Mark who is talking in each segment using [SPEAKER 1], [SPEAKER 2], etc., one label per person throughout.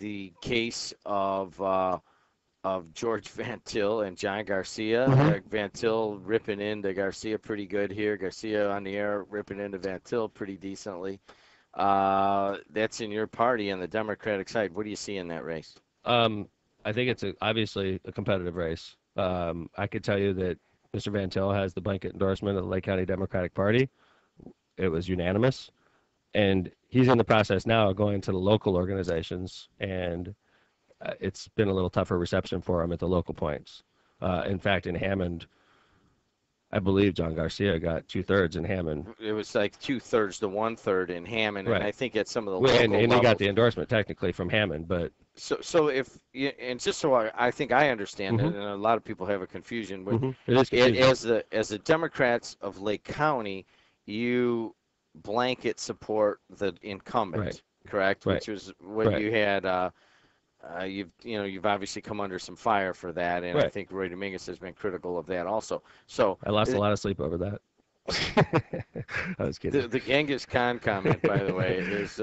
[SPEAKER 1] the case of George Van Til and John Garcia. Van Til ripping into Garcia pretty good here. Garcia on the air ripping into Van Til pretty decently. That's in your party on the Democratic side. What do you see in that race?
[SPEAKER 2] I think it's obviously a competitive race. I could tell you that Mr. Van Til has the blanket endorsement of the Lake County Democratic Party. It was unanimous. And he's in the process now of going to the local organizations, and it's been a little tougher reception for him at the local points. In fact, in Hammond, I believe John Garcia got 2/3 in Hammond.
[SPEAKER 1] It was like 2/3 to 1/3 in Hammond,
[SPEAKER 2] right.
[SPEAKER 1] And I think at some of the local
[SPEAKER 2] and he
[SPEAKER 1] levels,
[SPEAKER 2] got the endorsement technically from Hammond, but
[SPEAKER 1] so if and just so I think I understand it, and a lot of people have a confusion, but
[SPEAKER 2] it is confusing.
[SPEAKER 1] as the Democrats of Lake County, you blanket support the incumbent, correct? Which was what you had. You've obviously come under some fire for that, and I think Roy Dominguez has been critical of that also. So
[SPEAKER 2] I lost a lot of sleep over that. I was kidding.
[SPEAKER 1] The Genghis Khan comment, by the way, is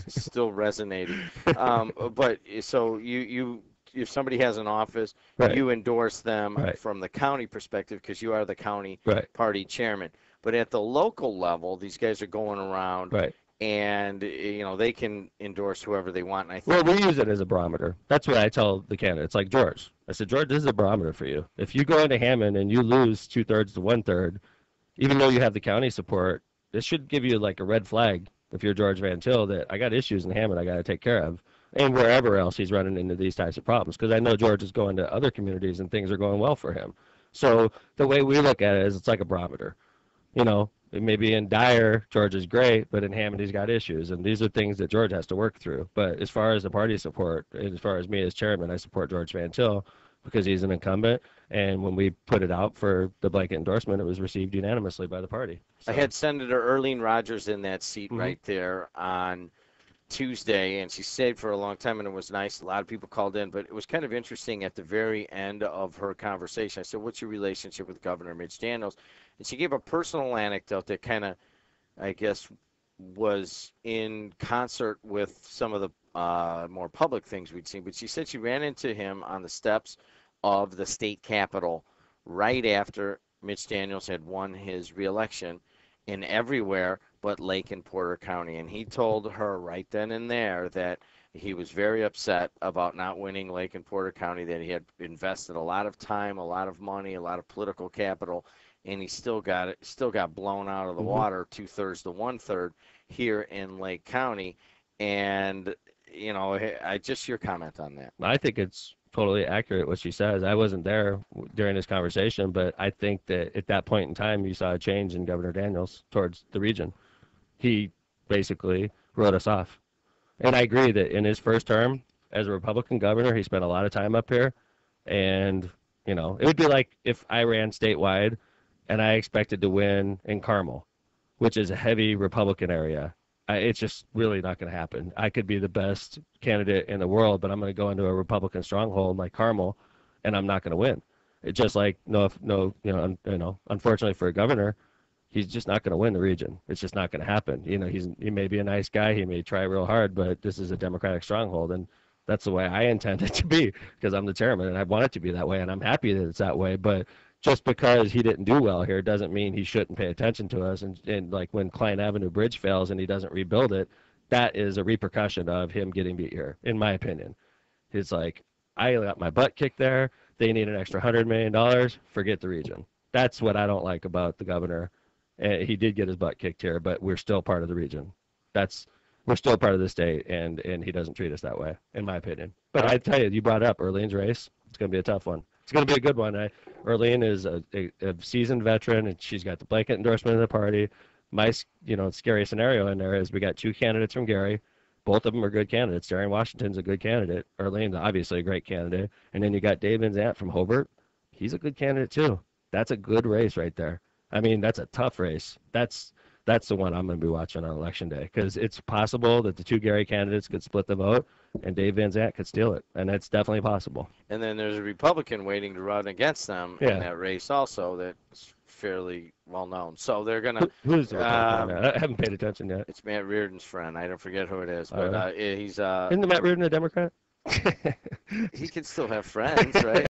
[SPEAKER 1] still resonating. But so you if somebody has an office, you endorse them from the county perspective because you are the county party chairman. But at the local level, these guys are going around, and they can endorse whoever they want. And I think
[SPEAKER 2] we use it as a barometer. That's what I tell the candidates, like George. I said, George, this is a barometer for you. If you go into Hammond and you lose 2/3 to 1/3, even though you have the county support, this should give you like a red flag if you're George Van Til that I got issues in Hammond I got to take care of, and wherever else he's running into these types of problems. Because I know George is going to other communities and things are going well for him. So the way we look at it is it's like a barometer. Maybe in Dyer, George is great, but in Hammond, he's got issues. And these are things that George has to work through. But as far as the party support, as far as me as chairman, I support George Van Til because he's an incumbent. And when we put it out for the blanket endorsement, it was received unanimously by the party. So.
[SPEAKER 1] I had Senator Earlene Rogers in that seat right there on Tuesday, and she stayed for a long time, and it was nice. A lot of people called in, but it was kind of interesting at the very end of her conversation. I said, what's your relationship with Governor Mitch Daniels? And she gave a personal anecdote that kind of, I guess, was in concert with some of the more public things we'd seen. But she said she ran into him on the steps of the state capitol right after Mitch Daniels had won his reelection in everywhere but Lake and Porter County. And he told her right then and there that he was very upset about not winning Lake and Porter County, that he had invested a lot of time, a lot of money, a lot of political capital, and he still got blown out of the water 2/3 to 1/3 here in Lake County. And, just your comment on that.
[SPEAKER 2] I think it's totally accurate what she says. I wasn't there during this conversation, but I think that at that point in time, you saw a change in Governor Daniels towards the region. He basically wrote us off. And I agree that in his first term as a Republican governor, he spent a lot of time up here. And, it would be like if I ran statewide and I expected to win in Carmel, which is a heavy Republican area. It's just really not going to happen. I could be the best candidate in the world, but I'm going to go into a Republican stronghold like Carmel, and I'm not going to win. It's just like unfortunately for a governor, he's just not going to win the region. It's just not going to happen. He may be a nice guy, he may try real hard, but this is a Democratic stronghold, and that's the way I intend it to be because I'm the chairman, and I want it to be that way, and I'm happy that it's that way. But just because he didn't do well here doesn't mean he shouldn't pay attention to us. And like when Klein Avenue Bridge fails and he doesn't rebuild it, that is a repercussion of him getting beat here, in my opinion. It's like, I got my butt kicked there. They need an extra $100 million. Forget the region. That's what I don't like about the governor. He did get his butt kicked here, but we're still part of the region. We're still part of the state, and he doesn't treat us that way, in my opinion. But I tell you brought up Earlene's race. It's going to be a tough one. It's going to be a good one. Earlene is a seasoned veteran, and she's got the blanket endorsement of the party. My scary scenario in there is we got two candidates from Gary. Both of them are good candidates. Darren Washington's a good candidate. Earlene's obviously a great candidate. And then you got Dave Van Zant from Hobart. He's a good candidate too. That's a good race right there. I mean, that's a tough race. That's the one I'm going to be watching on Election Day because it's possible that the two Gary candidates could split the vote, and Dave Van Zandt could steal it, and that's definitely possible.
[SPEAKER 1] And then there's a Republican waiting to run against them in that race also that's fairly well known. So they're going to.
[SPEAKER 2] Who's the Republican? I haven't paid attention yet.
[SPEAKER 1] It's Matt Reardon's friend. I don't forget who it is, but he's.
[SPEAKER 2] Isn't Matt Reardon a Democrat?
[SPEAKER 1] He can still have friends, right?